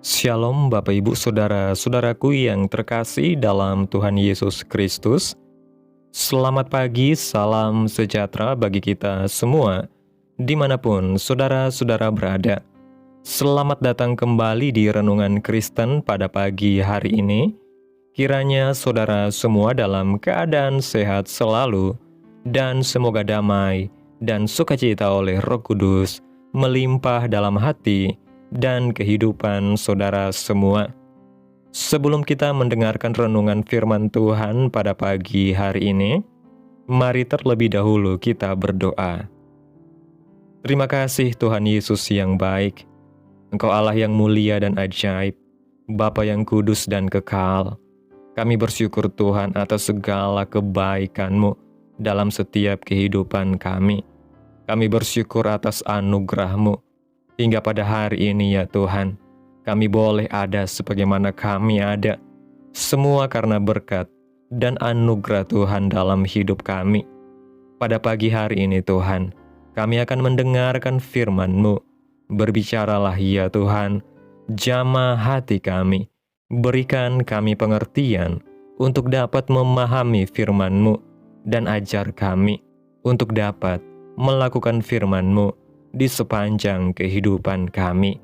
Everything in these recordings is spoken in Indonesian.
Shalom Bapak Ibu Saudara-saudaraku yang terkasih dalam Tuhan Yesus Kristus. Selamat pagi, salam sejahtera bagi kita semua, dimanapun saudara-saudara berada. Selamat datang kembali di Renungan Kristen pada pagi hari ini. Kiranya saudara semua dalam keadaan sehat selalu, dan semoga damai dan sukacita oleh Roh Kudus melimpah dalam hati dan kehidupan saudara semua. Sebelum kita mendengarkan renungan firman Tuhan pada pagi hari ini, mari terlebih dahulu kita berdoa. Terima kasih Tuhan Yesus yang baik, Engkau Allah yang mulia dan ajaib, Bapa yang kudus dan kekal. Kami bersyukur Tuhan atas segala kebaikan-Mu dalam setiap kehidupan kami. Kami bersyukur atas anugerah-Mu. Hingga pada hari ini ya Tuhan, kami boleh ada sebagaimana kami ada. Semua karena berkat dan anugerah Tuhan dalam hidup kami. Pada pagi hari ini Tuhan, kami akan mendengarkan firman-Mu. Berbicaralah ya Tuhan, jamah hati kami. Berikan kami pengertian untuk dapat memahami firman-Mu dan ajar kami untuk dapat melakukan firman-Mu di sepanjang kehidupan kami.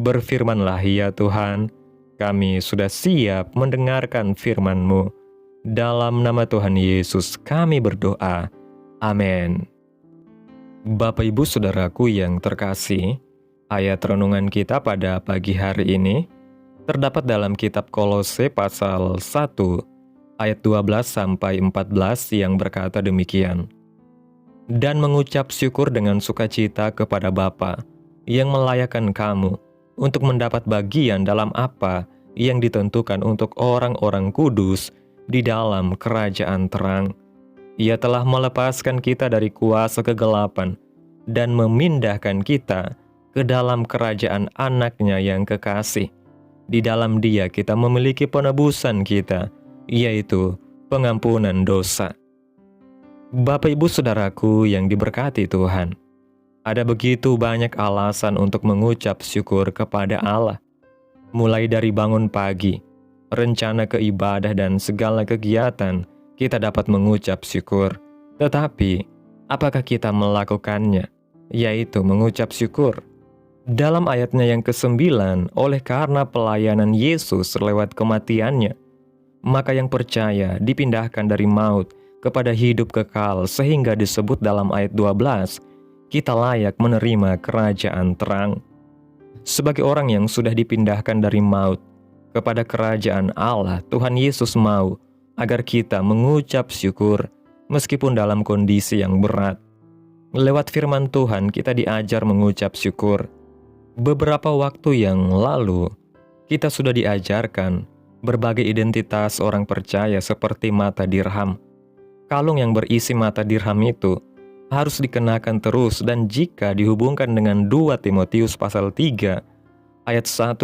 Berfirmanlah ya Tuhan, kami sudah siap mendengarkan firman-Mu. Dalam nama Tuhan Yesus kami berdoa. Amin. Bapak Ibu Saudaraku yang terkasih, ayat renungan kita pada pagi hari ini terdapat dalam kitab Kolose pasal 1 ayat 12-14 yang berkata demikian. Dan mengucap syukur dengan sukacita kepada Bapa yang melayakkan kamu untuk mendapat bagian dalam apa yang ditentukan untuk orang-orang kudus di dalam kerajaan terang. Ia telah melepaskan kita dari kuasa kegelapan dan memindahkan kita ke dalam kerajaan Anak-Nya yang kekasih. Di dalam Dia kita memiliki penebusan kita, yaitu pengampunan dosa. Bapak Ibu Saudaraku yang diberkati Tuhan, ada begitu banyak alasan untuk mengucap syukur kepada Allah. Mulai dari bangun pagi, rencana ke ibadah dan segala kegiatan, kita dapat mengucap syukur. Tetapi, apakah kita melakukannya? Yaitu mengucap syukur. Dalam ayatnya yang ke-9, oleh karena pelayanan Yesus lewat kematiannya, maka yang percaya dipindahkan dari maut kepada hidup kekal, sehingga disebut dalam ayat 12, kita layak menerima kerajaan terang. Sebagai orang yang sudah dipindahkan dari maut kepada kerajaan Allah, Tuhan Yesus mau agar kita mengucap syukur meskipun dalam kondisi yang berat. Lewat firman Tuhan kita diajar mengucap syukur. Beberapa waktu yang lalu, kita sudah diajarkan berbagai identitas orang percaya seperti mata dirham. Kalung yang berisi mata dirham itu harus dikenakan terus, dan jika dihubungkan dengan 2 Timotius pasal 3 ayat 1-15,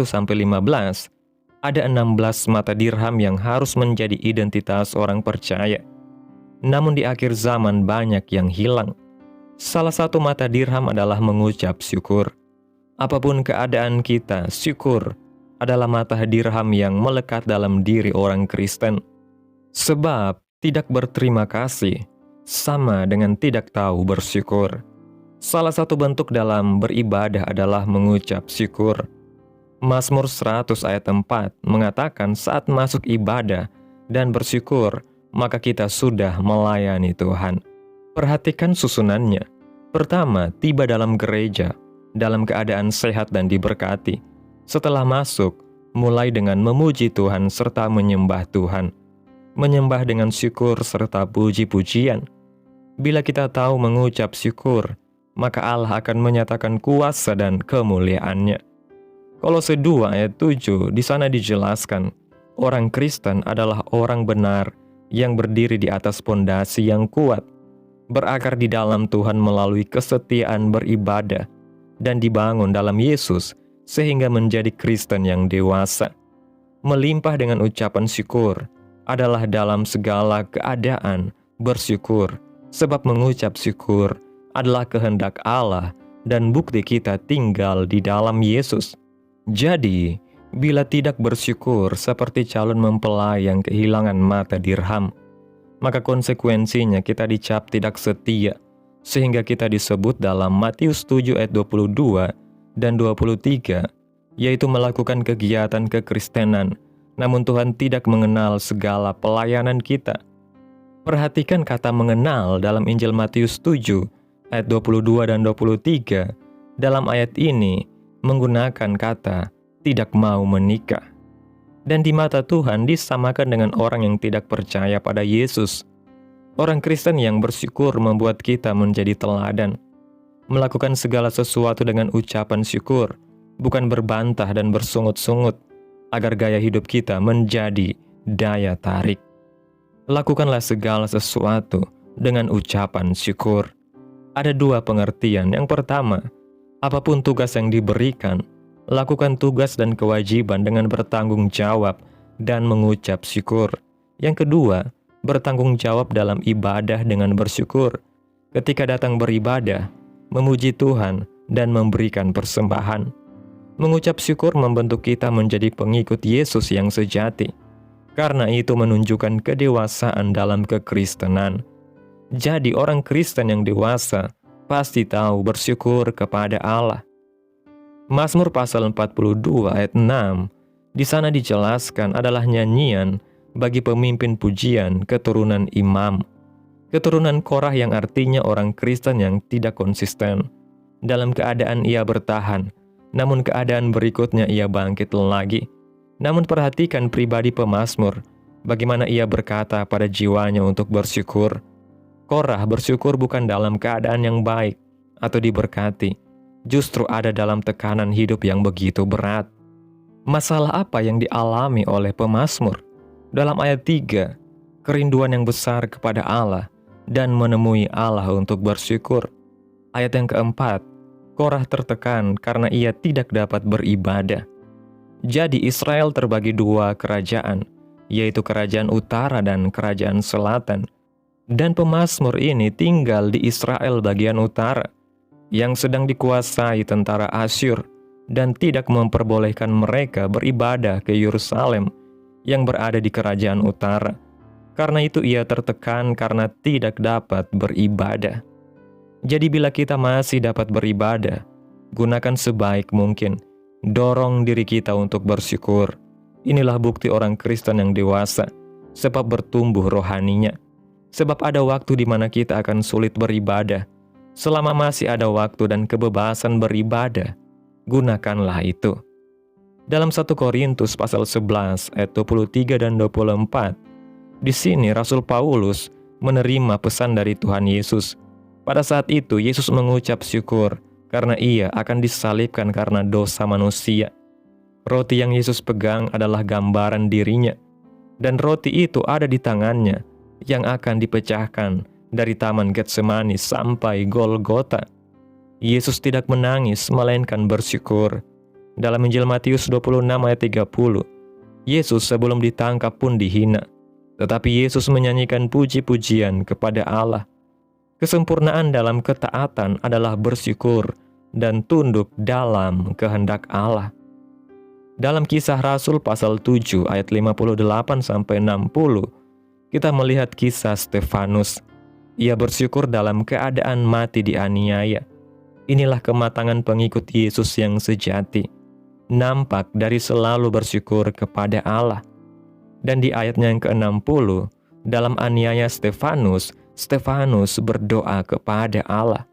ada 16 mata dirham yang harus menjadi identitas orang percaya. Namun di akhir zaman banyak yang hilang. Salah satu mata dirham adalah mengucap syukur. Apapun keadaan kita, syukur adalah mata dirham yang melekat dalam diri orang Kristen. Sebab tidak berterima kasih sama dengan tidak tahu bersyukur. Salah satu bentuk dalam beribadah adalah mengucap syukur. Mazmur 100 ayat 4 mengatakan saat masuk ibadah dan bersyukur, maka kita sudah melayani Tuhan. Perhatikan susunannya. Pertama, tiba dalam gereja dalam keadaan sehat dan diberkati. Setelah masuk, mulai dengan memuji Tuhan serta menyembah Tuhan. Menyembah dengan syukur serta puji-pujian. Bila kita tahu mengucap syukur, maka Allah akan menyatakan kuasa dan kemuliaan-Nya. Kolose 2 ayat 7 di sana dijelaskan, orang Kristen adalah orang benar yang berdiri di atas pondasi yang kuat, berakar di dalam Tuhan melalui kesetiaan beribadah, dan dibangun dalam Yesus sehingga menjadi Kristen yang dewasa. Melimpah dengan ucapan syukur adalah dalam segala keadaan bersyukur, sebab mengucap syukur adalah kehendak Allah dan bukti kita tinggal di dalam Yesus. Jadi, Bila tidak bersyukur seperti calon mempelai yang kehilangan mata dirham, maka konsekuensinya kita dicap tidak setia, sehingga kita disebut dalam Matius 7 ayat 22 dan 23, yaitu melakukan kegiatan kekristenan, namun Tuhan tidak mengenal segala pelayanan kita. Perhatikan kata mengenal dalam Injil Matius 7 ayat 22 dan 23. Dalam ayat ini menggunakan kata tidak mau menikah. Dan di mata Tuhan disamakan dengan orang yang tidak percaya pada Yesus. Orang Kristen yang bersyukur membuat kita menjadi teladan, melakukan segala sesuatu dengan ucapan syukur, bukan berbantah dan bersungut-sungut, agar gaya hidup kita menjadi daya tarik. Lakukanlah segala sesuatu dengan ucapan syukur. Ada dua pengertian. Yang pertama, apapun tugas yang diberikan, lakukan tugas dan kewajiban dengan bertanggung jawab dan mengucap syukur. Yang kedua, bertanggung jawab dalam ibadah dengan bersyukur. Ketika datang beribadah, memuji Tuhan dan memberikan persembahan. Mengucap syukur membentuk kita menjadi pengikut Yesus yang sejati. Karena itu menunjukkan kedewasaan dalam kekristenan. Jadi orang Kristen yang dewasa pasti tahu bersyukur kepada Allah. Mazmur pasal 42 ayat 6, di sana dijelaskan adalah nyanyian bagi pemimpin pujian keturunan imam. Keturunan Korah yang artinya orang Kristen yang tidak konsisten. Dalam keadaan ia bertahan, namun keadaan berikutnya ia bangkit lagi. Namun perhatikan pribadi pemazmur, bagaimana ia berkata pada jiwanya untuk bersyukur. Korah bersyukur bukan dalam keadaan yang baik atau diberkati, justru ada dalam tekanan hidup yang begitu berat. Masalah apa yang dialami oleh pemazmur? Dalam ayat 3, kerinduan yang besar kepada Allah dan menemui Allah untuk bersyukur. Ayat yang keempat, Korah tertekan karena ia tidak dapat beribadah. Jadi Israel terbagi dua kerajaan, yaitu kerajaan utara dan kerajaan selatan. Dan pemazmur ini tinggal di Israel bagian utara, yang sedang dikuasai tentara Asyur, dan tidak memperbolehkan mereka beribadah ke Yerusalem yang berada di kerajaan utara. Karena itu ia tertekan karena tidak dapat beribadah. Jadi bila kita masih dapat beribadah, gunakan sebaik mungkin. Dorong diri kita untuk bersyukur. Inilah bukti orang Kristen yang dewasa, sebab bertumbuh rohaninya. Sebab ada waktu di mana kita akan sulit beribadah. Selama masih ada waktu dan kebebasan beribadah, gunakanlah itu. Dalam 1 Korintus pasal 11 ayat 23 dan 24, di sini Rasul Paulus menerima pesan dari Tuhan Yesus. Pada saat itu Yesus mengucap syukur karena ia akan disalibkan karena dosa manusia. Roti yang Yesus pegang adalah gambaran dirinya, dan roti itu ada di tangannya yang akan dipecahkan dari Taman Getsemani sampai Golgota. Yesus tidak menangis melainkan bersyukur. Dalam Injil Matius 26 ayat 30, Yesus sebelum ditangkap pun dihina, tetapi Yesus menyanyikan puji-pujian kepada Allah. Kesempurnaan dalam ketaatan adalah bersyukur dan tunduk dalam kehendak Allah. Dalam Kisah Rasul pasal 7 ayat 58-60, kita melihat kisah Stefanus. Ia bersyukur dalam keadaan mati dianiaya. Inilah kematangan pengikut Yesus yang sejati, nampak dari selalu bersyukur kepada Allah. Dan di ayatnya yang ke-60, dalam aniaya Stefanus berdoa kepada Allah.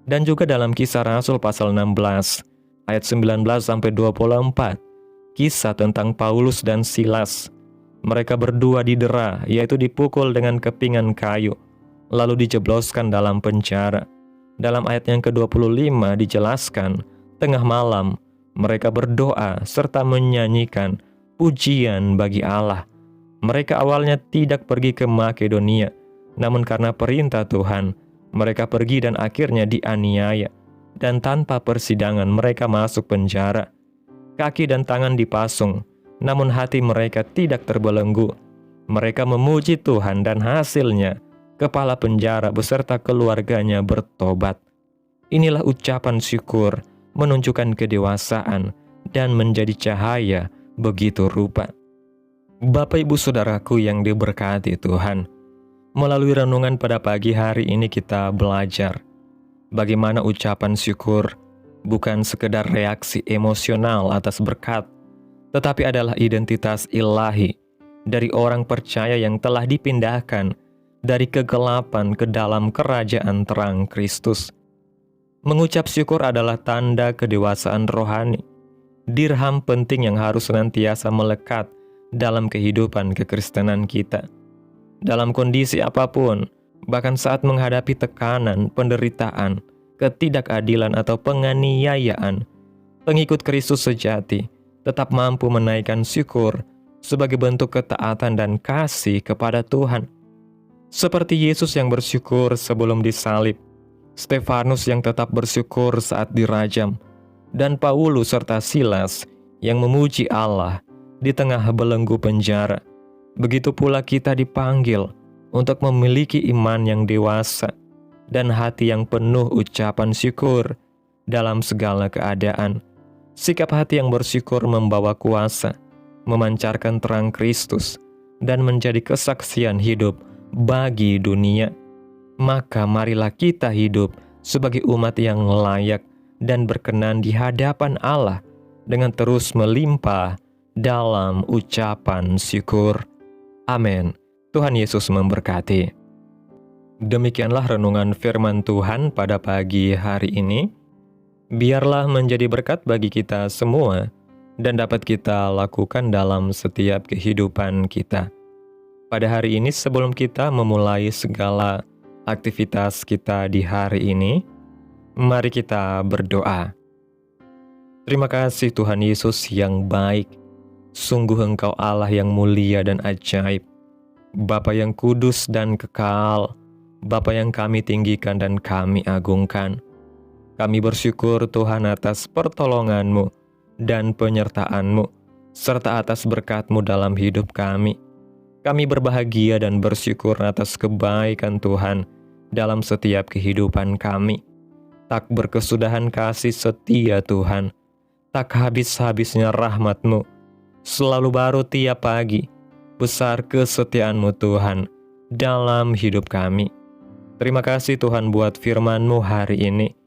Dan juga dalam Kisah Rasul pasal 16 ayat 19-24, kisah tentang Paulus dan Silas. Mereka berdua didera, yaitu dipukul dengan kepingan kayu, lalu dijebloskan dalam penjara. Dalam ayat yang ke-25 dijelaskan, tengah malam mereka berdoa serta menyanyikan pujian bagi Allah. Mereka awalnya tidak pergi ke Makedonia, namun karena perintah Tuhan, mereka pergi dan akhirnya dianiaya. Dan tanpa persidangan mereka masuk penjara. Kaki dan tangan dipasung, namun hati mereka tidak terbelenggu. Mereka memuji Tuhan dan hasilnya, kepala penjara beserta keluarganya bertobat. Inilah ucapan syukur, menunjukkan kedewasaan dan menjadi cahaya begitu rupa. Bapak Ibu Saudaraku yang diberkati Tuhan, melalui renungan pada pagi hari ini kita belajar bagaimana ucapan syukur bukan sekedar reaksi emosional atas berkat, tetapi adalah identitas ilahi dari orang percaya yang telah dipindahkan dari kegelapan ke dalam kerajaan terang Kristus. Mengucap syukur adalah tanda kedewasaan rohani, dirham penting yang harus senantiasa melekat dalam kehidupan kekristenan kita. Dalam kondisi apapun, bahkan saat menghadapi tekanan, penderitaan, ketidakadilan atau penganiayaan, pengikut Kristus sejati tetap mampu menaikkan syukur sebagai bentuk ketaatan dan kasih kepada Tuhan. Seperti Yesus yang bersyukur sebelum disalib, Stefanus yang tetap bersyukur saat dirajam, dan Paulus serta Silas yang memuji Allah di tengah belenggu penjara. Begitu pula kita dipanggil untuk memiliki iman yang dewasa dan hati yang penuh ucapan syukur dalam segala keadaan. Sikap hati yang bersyukur membawa kuasa, memancarkan terang Kristus, dan menjadi kesaksian hidup bagi dunia. Maka marilah kita hidup sebagai umat yang layak dan berkenan di hadapan Allah dengan terus melimpah dalam ucapan syukur. Amin. Tuhan Yesus memberkati. Demikianlah renungan firman Tuhan pada pagi hari ini. Biarlah menjadi berkat bagi kita semua dan dapat kita lakukan dalam setiap kehidupan kita. Pada hari ini sebelum kita memulai segala aktivitas kita di hari ini, mari kita berdoa. Terima kasih Tuhan Yesus yang baik. Sungguh Engkau Allah yang mulia dan ajaib, Bapa yang kudus dan kekal, Bapa yang kami tinggikan dan kami agungkan. Kami bersyukur Tuhan atas pertolongan-Mu dan penyertaan-Mu, serta atas berkat-Mu dalam hidup kami. Kami berbahagia dan bersyukur atas kebaikan Tuhan dalam setiap kehidupan kami. Tak berkesudahan kasih setia Tuhan, tak habis-habisnya rahmat-Mu, selalu baru tiap pagi. Besar kesetiaan-Mu Tuhan dalam hidup kami. Terima kasih Tuhan buat firman-Mu hari ini.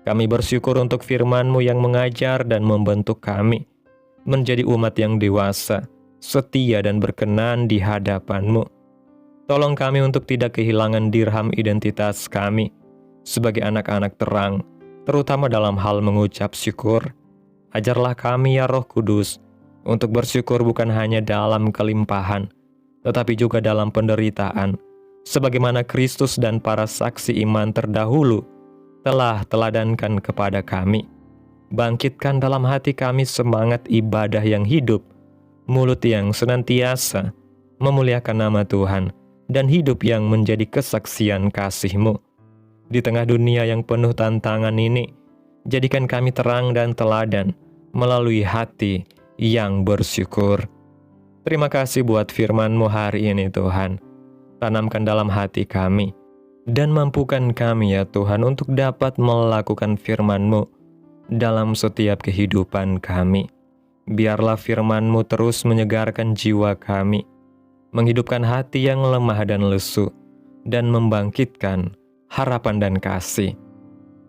Kami bersyukur untuk firman-Mu yang mengajar dan membentuk kami menjadi umat yang dewasa, setia dan berkenan di hadapan-Mu. Tolong kami untuk tidak kehilangan dirham identitas kami sebagai anak-anak terang, terutama dalam hal mengucap syukur. Ajarlah kami ya Roh Kudus, untuk bersyukur bukan hanya dalam kelimpahan, tetapi juga dalam penderitaan, sebagaimana Kristus dan para saksi iman terdahulu telah teladankan kepada kami. Bangkitkan dalam hati kami semangat ibadah yang hidup, mulut yang senantiasa memuliakan nama Tuhan, dan hidup yang menjadi kesaksian kasih-Mu. Di tengah dunia yang penuh tantangan ini, jadikan kami terang dan teladan melalui hati yang bersyukur. Terima kasih buat firman-Mu hari ini Tuhan. Tanamkan dalam hati kami, dan mampukan kami ya Tuhan untuk dapat melakukan firman-Mu dalam setiap kehidupan kami. Biarlah firman-Mu terus menyegarkan jiwa kami, menghidupkan hati yang lemah dan lesu, dan membangkitkan harapan dan kasih.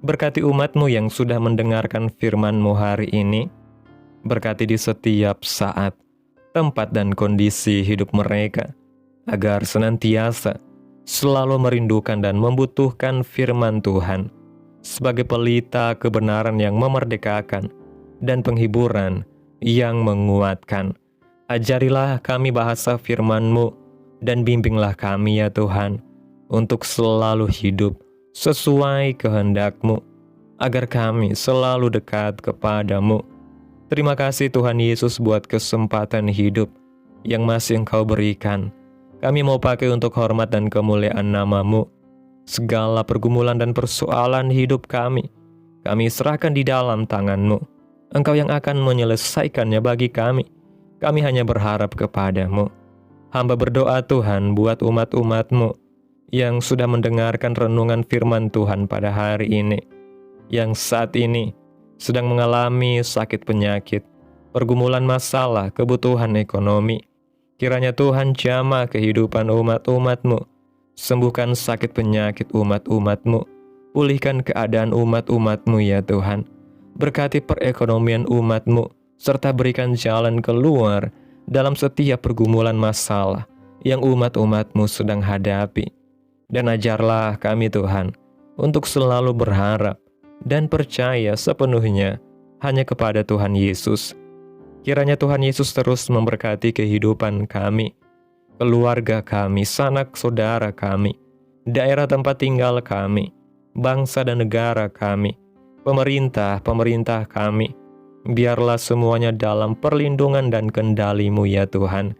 Berkati umat-Mu yang sudah mendengarkan firman-Mu hari ini. Berkati di setiap saat, tempat dan kondisi hidup mereka, agar senantiasa selalu merindukan dan membutuhkan firman Tuhan sebagai pelita kebenaran yang memerdekakan dan penghiburan yang menguatkan. Ajarilah kami bahasa firman-Mu dan bimbinglah kami ya Tuhan untuk selalu hidup sesuai kehendak-Mu, agar kami selalu dekat kepada-Mu. Terima kasih Tuhan Yesus buat kesempatan hidup yang masih Engkau berikan. Kami mau pakai untuk hormat dan kemuliaan nama-Mu. Segala pergumulan dan persoalan hidup kami serahkan di dalam tangan-Mu. Engkau yang akan menyelesaikannya bagi kami. Kami hanya berharap kepada-Mu. Hamba berdoa Tuhan buat umat-umat-Mu yang sudah mendengarkan renungan firman Tuhan pada hari ini, yang saat ini sedang mengalami sakit penyakit, pergumulan masalah, kebutuhan ekonomi. Kiranya Tuhan jamah kehidupan umat-umat-Mu, sembuhkan sakit penyakit umat-umat-Mu, pulihkan keadaan umat-umat-Mu ya Tuhan. Berkati perekonomian umat-Mu, serta berikan jalan keluar dalam setiap pergumulan masalah yang umat-umat-Mu sedang hadapi. Dan ajarlah kami Tuhan, untuk selalu berharap dan percaya sepenuhnya hanya kepada Tuhan Yesus. Kiranya Tuhan Yesus terus memberkati kehidupan kami, keluarga kami, sanak saudara kami, daerah tempat tinggal kami, bangsa dan negara kami, pemerintah kami. Biarlah semuanya dalam perlindungan dan kendali-Mu ya Tuhan,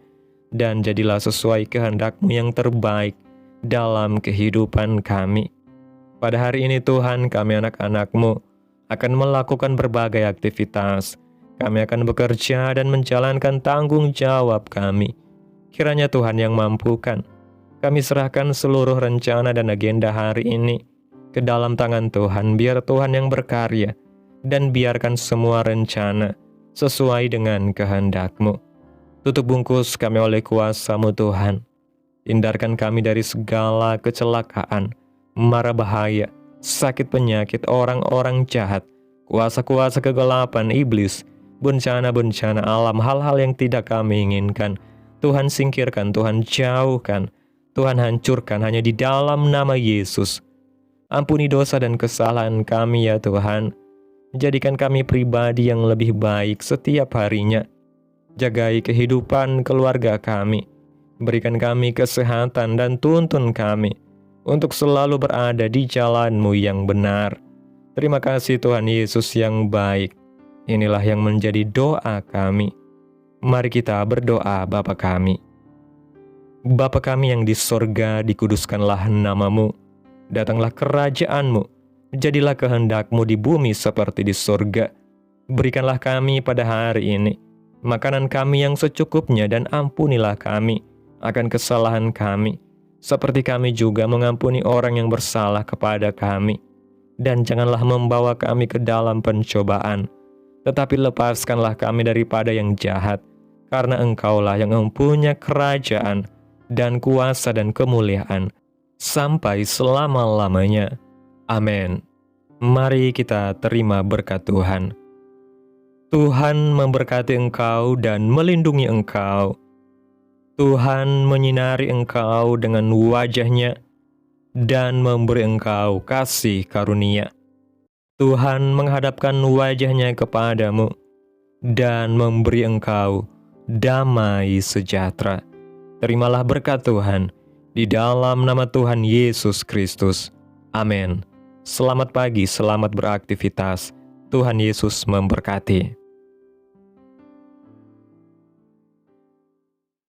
dan jadilah sesuai kehendak-Mu yang terbaik dalam kehidupan kami. Pada hari ini Tuhan, kami anak-anak-Mu akan melakukan berbagai aktivitas. Kami akan bekerja dan menjalankan tanggung jawab kami. Kiranya Tuhan yang mampukan. Kami serahkan seluruh rencana dan agenda hari ini ke dalam tangan Tuhan, biar Tuhan yang berkarya, dan biarkan semua rencana sesuai dengan kehendak-Mu. Tutup bungkus kami oleh kuasa-Mu Tuhan. Hindarkan kami dari segala kecelakaan, mara bahaya, sakit penyakit, orang-orang jahat, kuasa-kuasa kegelapan iblis, bencana-bencana alam, hal-hal yang tidak kami inginkan. Tuhan singkirkan, Tuhan jauhkan, Tuhan hancurkan hanya di dalam nama Yesus. Ampuni dosa dan kesalahan kami ya Tuhan. Jadikan kami pribadi yang lebih baik setiap harinya. Jagai kehidupan keluarga kami. Berikan kami kesehatan dan tuntun kami untuk selalu berada di jalan-Mu yang benar. Terima kasih Tuhan Yesus yang baik. Inilah yang menjadi doa kami. Mari kita berdoa Bapa kami. Bapa kami yang di sorga, dikuduskanlah nama-Mu. Datanglah kerajaan-Mu. Jadilah kehendak-Mu di bumi seperti di sorga. Berikanlah kami pada hari ini makanan kami yang secukupnya, dan ampunilah kami akan kesalahan kami, seperti kami juga mengampuni orang yang bersalah kepada kami. Dan janganlah membawa kami ke dalam pencobaan, tetapi lepaskanlah kami daripada yang jahat, karena Engkaulah yang mempunyai kerajaan dan kuasa dan kemuliaan sampai selama-lamanya. Amin. Mari kita terima berkat Tuhan. Tuhan memberkati engkau dan melindungi engkau. Tuhan menyinari engkau dengan wajah-Nya dan memberi engkau kasih karunia. Tuhan menghadapkan wajah-Nya kepadamu dan memberi engkau damai sejahtera. Terimalah berkat Tuhan di dalam nama Tuhan Yesus Kristus. Amin. Selamat pagi, selamat beraktivitas. Tuhan Yesus memberkati.